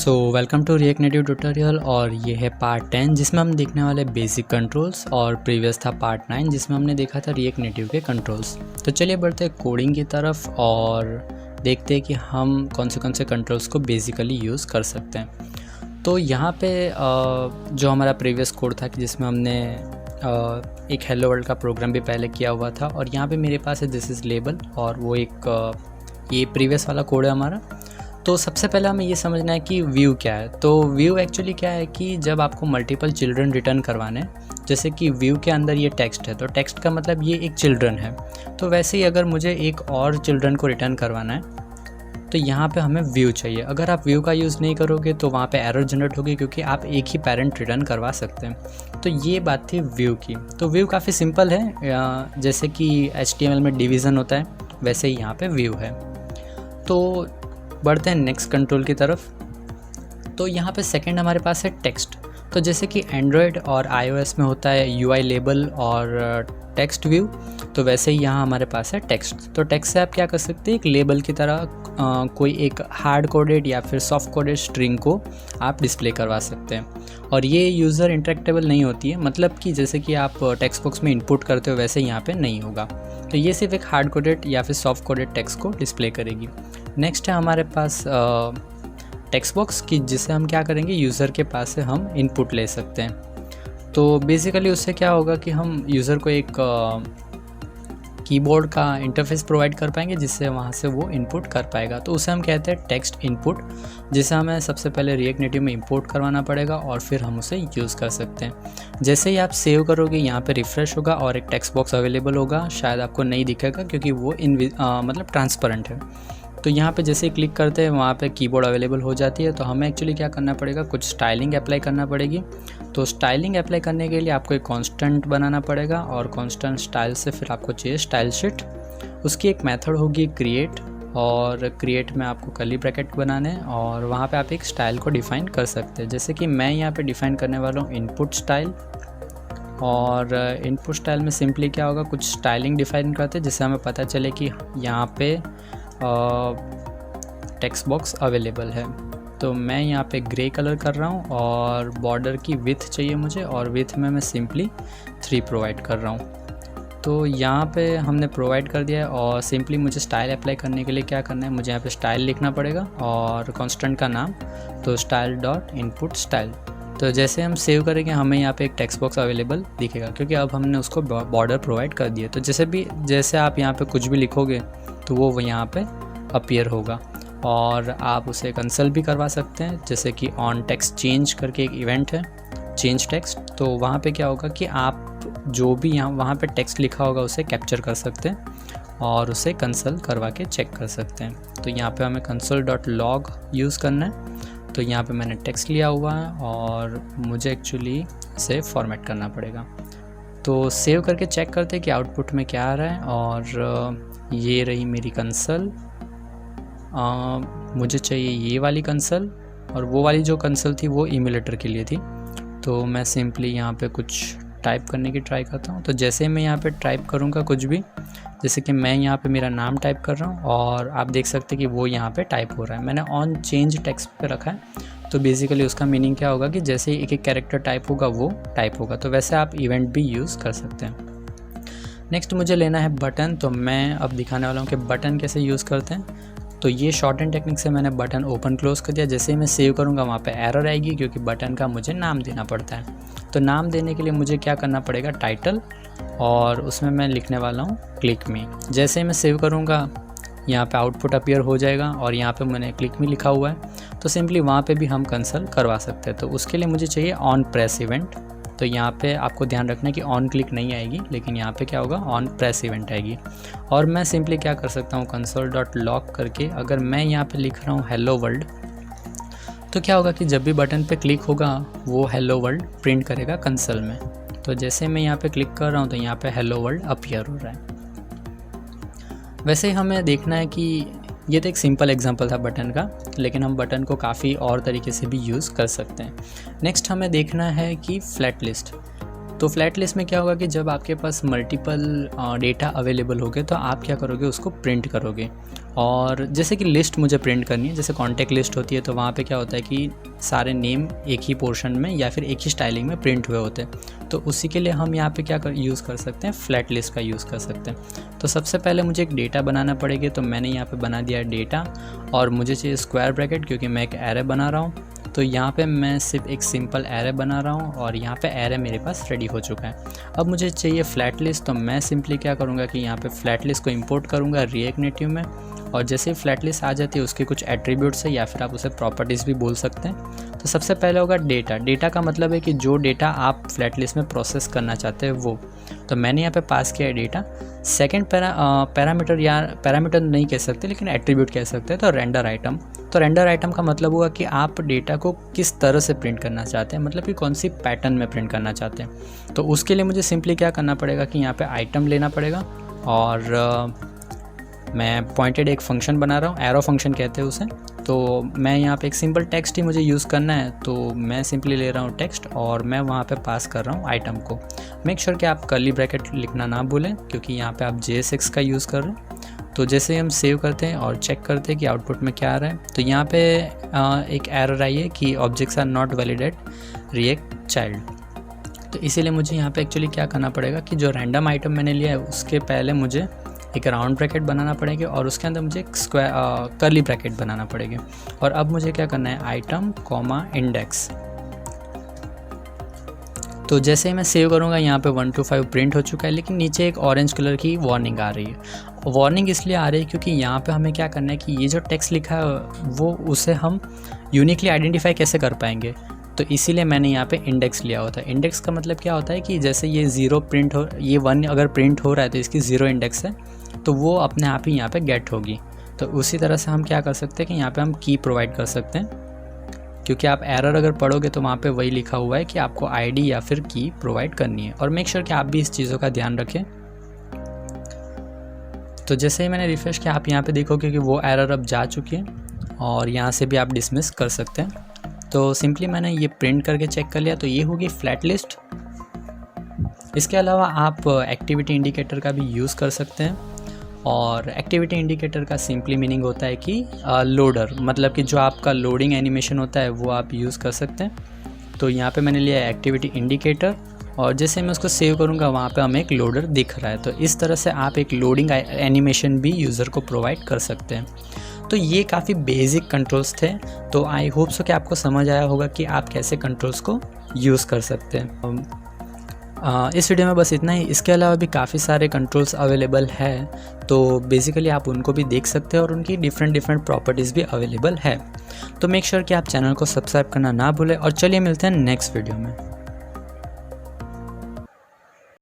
Welcome to React Native tutorial और ये है पार्ट 10 जिसमें हम देखने वाले बेसिक कंट्रोल्स और प्रीवियस था पार्ट 9 जिसमें हमने देखा था रिएक्ट नेटिव के कंट्रोल्स। तो चलिए बढ़ते हैं कोडिंग की तरफ और देखते हैं कि हम कौन से कंट्रोल्स को बेसिकली यूज़ कर सकते हैं। तो यहाँ पे जो हमारा प्रीवियस कोड था कि जिसमें हमने एक हेलो वर्ल्ड का प्रोग्राम भी पहले किया हुआ था और यहाँ पे मेरे पास है दिस इज़ लेबल और वो एक ये प्रीवियस वाला कोड है हमारा। तो सबसे पहले हमें ये समझना है कि व्यू क्या है। तो व्यू एक्चुअली क्या है कि जब आपको मल्टीपल चिल्ड्रन रिटर्न करवाने हैं, जैसे कि व्यू के अंदर ये टेक्स्ट है तो टेक्स्ट का मतलब ये एक चिल्ड्रन है। तो वैसे ही अगर मुझे एक और चिल्ड्रन को रिटर्न करवाना है तो यहाँ पे हमें व्यू चाहिए। अगर आप व्यू का यूज़ नहीं करोगे तो वहाँ पे एरर जनरेट होगी क्योंकि आप एक ही पेरेंट रिटर्न करवा सकते हैं। तो ये बात थी व्यू की। तो व्यू काफ़ी सिंपल है, जैसे कि HTML में डिवीज़न होता है वैसे ही यहाँ पे व्यू है। तो बढ़ते हैं नेक्स्ट कंट्रोल की तरफ। तो यहाँ पे सेकंड हमारे पास है टेक्स्ट। तो जैसे कि एंड्रॉयड और iOS में होता है UI लेबल और टेक्स्ट व्यू, तो वैसे ही यहाँ हमारे पास है टेक्स्ट। तो टेक्स्ट से आप क्या कर सकते हैं, एक लेबल की तरह कोई एक हार्ड कोडेड या फिर सॉफ्ट कोडेड स्ट्रिंग को आप डिस्प्ले करवा सकते हैं और ये यूज़र इंटरेक्टेबल नहीं होती है, मतलब कि जैसे कि आप टेक्स्ट बॉक्स में इनपुट करते हो वैसे यहाँ पे नहीं होगा। तो ये सिर्फ एक हार्ड कोडेड या फिर सॉफ्ट कोडेड टेक्स्ट को डिस्प्ले करेगी। नेक्स्ट है हमारे पास टेक्स्ट बॉक्स की, जिसे हम क्या करेंगे, यूज़र के पास से हम इनपुट ले सकते हैं। तो बेसिकली उससे क्या होगा कि हम यूज़र को एक कीबोर्ड का इंटरफेस प्रोवाइड कर पाएंगे जिससे वहाँ से वो इनपुट कर पाएगा। तो उसे हम कहते हैं टेक्स्ट इनपुट, जिसे हमें सबसे पहले रिएक्ट नेटिव में इंपोर्ट करवाना पड़ेगा और फिर हम उसे यूज़ कर सकते हैं। जैसे ही आप सेव करोगे यहाँ पे रिफ़्रेश होगा और एक टेक्स्ट बॉक्स अवेलेबल होगा। शायद आपको नहीं दिखेगा क्योंकि वो मतलब ट्रांसपेरेंट है। तो यहाँ पे जैसे ही क्लिक करते हैं वहाँ पे कीबोर्ड अवेलेबल हो जाती है। तो हमें एक्चुअली क्या करना पड़ेगा, कुछ स्टाइलिंग अप्लाई करना पड़ेगी। तो स्टाइलिंग अप्लाई करने के लिए आपको एक कांस्टेंट बनाना पड़ेगा और कांस्टेंट स्टाइल से फिर आपको चाहिए स्टाइल शीट। उसकी एक मेथड होगी क्रिएट, और क्रिएट में आपको कर्ली ब्रैकेट बनाने और वहाँ पे आप एक स्टाइल को डिफ़ाइन कर सकते हैं। जैसे कि मैं यहाँ पे डिफ़ाइन करने वाला हूँ इनपुट स्टाइल, और इनपुट स्टाइल में सिंपली क्या होगा, कुछ स्टाइलिंग डिफ़ाइन करते हैं जिससे हमें पता चले कि यहाँ पे टेक्स्ट बॉक्स अवेलेबल है। तो मैं यहाँ पे ग्रे कलर कर रहा हूँ और बॉर्डर की विड्थ चाहिए मुझे, और विड्थ में मैं सिंपली 3 प्रोवाइड कर रहा हूँ। तो यहाँ पे हमने प्रोवाइड कर दिया है और सिंपली मुझे स्टाइल अप्लाई करने के लिए क्या करना है, मुझे यहाँ पे स्टाइल लिखना पड़ेगा और कांस्टेंट का नाम तो स्टाइल डॉट इनपुट स्टाइल। तो जैसे हम सेव करेंगे हमें यहाँ पे एक टेक्स्ट बॉक्स अवेलेबल दिखेगा क्योंकि अब हमने उसको बॉर्डर प्रोवाइड कर दिया। तो जैसे आप यहाँ पे कुछ भी लिखोगे तो वो यहाँ पे अपीयर होगा, और आप उसे कंसल भी करवा सकते हैं। जैसे कि ऑन टेक्स्ट चेंज करके एक इवेंट है, चेंज टेक्स्ट। तो वहाँ पे क्या होगा कि आप जो भी यहाँ वहाँ पे टेक्स्ट लिखा होगा उसे कैप्चर कर सकते हैं और उसे कंसल करवा के चेक कर सकते हैं। तो यहाँ पे हमें console.log यूज़ करना है। तो यहाँ पे मैंने टेक्स्ट लिया हुआ है और मुझे एक्चुअली इसे फॉर्मेट करना पड़ेगा। तो सेव करके चेक करते हैं कि आउटपुट में क्या आ रहा है, और ये रही मेरी कंसल। मुझे चाहिए ये वाली कंसल, और वो वाली जो कंसल थी वो इम्यूलेटर के लिए थी। तो मैं सिंपली यहाँ पे कुछ टाइप करने की ट्राई करता हूँ। तो जैसे मैं यहाँ पे टाइप करूँगा कुछ भी, जैसे कि मैं यहाँ पे मेरा नाम टाइप कर रहा हूँ और आप देख सकते हैं कि वो यहाँ पे टाइप हो रहा है। मैंने ऑन चेंज टेक्स्ट पे रखा है। तो बेसिकली उसका मीनिंग क्या होगा कि जैसे एक एक कैरेक्टर टाइप होगा वो टाइप होगा। तो वैसे आप इवेंट भी यूज़ कर सकते हैं। नेक्स्ट मुझे लेना है बटन। तो मैं अब दिखाने वाला हूँ कि बटन कैसे यूज़ करते हैं। तो ये शॉर्ट एंड टेक्निक से मैंने बटन ओपन क्लोज कर दिया। जैसे ही मैं सेव करूँगा वहाँ पे एरर आएगी क्योंकि बटन का मुझे नाम देना पड़ता है। तो नाम देने के लिए मुझे क्या करना पड़ेगा, टाइटल, और उसमें मैं लिखने वाला हूँ क्लिक मी। जैसे ही मैं सेव करूँगा यहाँ पे आउटपुट अपीयर हो जाएगा और यहाँ पे मैंने क्लिक मी लिखा हुआ है। तो सिंपली वहाँ पे भी हम कंसल करवा सकते हैं। तो उसके लिए मुझे चाहिए ऑन प्रेस इवेंट। तो यहाँ पे आपको ध्यान रखना है कि ऑन क्लिक नहीं आएगी, लेकिन यहाँ पे क्या होगा, ऑन प्रेस इवेंट आएगी। और मैं सिंपली क्या कर सकता हूँ, console.log करके अगर मैं यहाँ पे लिख रहा हूँ हेलो वर्ल्ड, तो क्या होगा कि जब भी बटन पे क्लिक होगा वो हेलो वर्ल्ड प्रिंट करेगा कंसल में। तो जैसे मैं यहाँ पे क्लिक कर रहा हूँ तो यहाँ पे हेलो वर्ल्ड अपीयर हो रहा है। वैसे ही हमें देखना है कि ये तो एक सिंपल एग्जांपल था बटन का, लेकिन हम बटन को काफ़ी और तरीके से भी यूज़ कर सकते हैं। नेक्स्ट हमें देखना है कि फ्लैट लिस्ट। तो फ्लैट लिस्ट में क्या होगा कि जब आपके पास मल्टीपल डेटा अवेलेबल होगे तो आप क्या करोगे, उसको प्रिंट करोगे। और जैसे कि लिस्ट मुझे प्रिंट करनी है, जैसे कॉन्टैक्ट लिस्ट होती है तो वहाँ पे क्या होता है कि सारे नेम एक ही पोर्शन में या फिर एक ही स्टाइलिंग में प्रिंट हुए होते हैं। तो उसी के लिए हम यहाँ पे क्या यूज़ कर सकते हैं, फ्लैट लिस्ट का यूज़ कर सकते हैं। तो सबसे पहले मुझे एक डेटा बनाना पड़ेगा, तो मैंने यहाँ पे बना दिया डेटा और मुझे चाहिए स्क्वायर ब्रैकेट क्योंकि मैं एक एरे बना रहा हूँ। तो यहाँ पे मैं सिर्फ एक सिंपल एरे बना रहा हूँ और यहाँ पे एरे मेरे पास रेडी हो चुका है। अब मुझे चाहिए फ्लैट लिस्ट, तो मैं सिंपली क्या करूँगा कि यहाँ पे फ्लैट लिस्ट को इंपोर्ट करूँगा रिएक्ट नेटिव में। और जैसे ही फ्लैट लिस्ट आ जाती है उसके कुछ एट्रीब्यूट्स है या फिर आप उसे प्रॉपर्टीज़ भी बोल सकते हैं। तो सबसे पहले होगा डेटा। डेटा का मतलब है कि जो डेटा आप फ्लैट लिस्ट में प्रोसेस करना चाहते हैं वो। तो मैंने यहाँ पे पास किया है डेटा। सेकंड पैरामीटर, या पैरामीटर नहीं कह सकते लेकिन एट्रीब्यूट कह सकते हैं, तो रेंडर आइटम। तो रेंडर आइटम का मतलब हुआ कि आप डेटा को किस तरह से प्रिंट करना चाहते हैं, मतलब कि कौन सी पैटर्न में प्रिंट करना चाहते हैं। तो उसके लिए मुझे सिंपली क्या करना पड़ेगा कि यहाँ पे आइटम लेना पड़ेगा और मैं पॉइंटेड एक फंक्शन बना रहा हूँ, एरो फंक्शन कहते हैं उसे। तो मैं यहाँ पे एक सिंपल टेक्स्ट ही मुझे यूज़ करना है, तो मैं सिंपली ले रहा हूँ टेक्स्ट और मैं वहाँ पे पास कर रहा हूँ आइटम को। मेक श्योर कि आप कर्ली ब्रैकेट लिखना ना भूलें क्योंकि यहाँ पे आप JSX का यूज़ कर रहे हैं। तो जैसे हम सेव करते हैं और चेक करते हैं कि आउटपुट में क्या आ रहा है, तो यहाँ पे एक एरर आई है कि objects are not validate React child. तो इसीलिए मुझे यहाँ पे एक्चुअली क्या करना पड़ेगा कि जो रैंडम आइटम मैंने लिया है उसके पहले मुझे एक राउंड ब्रैकेट बनाना पड़ेगा और उसके अंदर मुझे एक स्क्वायर कर्ली ब्रैकेट बनाना पड़ेगा। और अब मुझे क्या करना है, आइटम कॉमा इंडेक्स। तो जैसे ही मैं सेव करूँगा यहाँ पे 1 to 5 प्रिंट हो चुका है, लेकिन नीचे एक ऑरेंज कलर की वार्निंग आ रही है। वार्निंग इसलिए आ रही है क्योंकि यहाँ पे हमें क्या करना है कि ये जो टेक्स्ट लिखा है वो उसे हम यूनिकली आइडेंटिफाई कैसे कर पाएंगे। तो इसीलिए मैंने यहाँ पे इंडेक्स लिया होता है। इंडेक्स का मतलब क्या होता है कि जैसे ये 0 प्रिंट हो, ये 1 अगर प्रिंट हो रहा है तो इसकी 0 इंडेक्स है, तो वो अपने आप ही यहाँ पे गेट होगी। तो उसी तरह से हम क्या कर सकते हैं कि यहाँ पे हम की प्रोवाइड कर सकते हैं, क्योंकि आप एरर अगर पढ़ोगे तो वहाँ पे वही लिखा हुआ है कि आपको आईडी या फिर की प्रोवाइड करनी है। और मेक श्योर कि आप भी इस चीज़ों का ध्यान रखें। तो जैसे ही मैंने रिफ्रेश किया आप यहाँ पे देखोगे कि वो एरर अब जा चुकी है और यहाँ से भी आप डिसमिस कर सकते हैं। तो सिंपली मैंने ये प्रिंट करके चेक कर लिया, तो ये होगी फ्लैट लिस्ट। इसके अलावा आप एक्टिविटी इंडिकेटर का भी यूज़ कर सकते हैं। और एक्टिविटी इंडिकेटर का सिंपली मीनिंग होता है कि लोडर, मतलब कि जो आपका लोडिंग एनिमेशन होता है वो आप यूज़ कर सकते हैं। तो यहाँ पे मैंने लिया है एक्टिविटी इंडिकेटर और जैसे मैं उसको सेव करूँगा वहाँ पे हमें एक लोडर दिख रहा है। तो इस तरह से आप एक लोडिंग एनिमेशन भी यूज़र को प्रोवाइड कर सकते हैं। तो ये काफ़ी बेसिक कंट्रोल्स थे। तो आई होप सो कि आपको समझ आया होगा कि आप कैसे कंट्रोल्स को यूज़ कर सकते हैं। इस वीडियो में बस इतना ही। इसके अलावा भी काफ़ी सारे कंट्रोल्स अवेलेबल है, तो बेसिकली आप उनको भी देख सकते हैं और उनकी डिफरेंट प्रॉपर्टीज़ भी अवेलेबल है। तो मेक श्योर कि आप चैनल को सब्सक्राइब करना ना भूलें और चलिए मिलते हैं नेक्स्ट वीडियो में।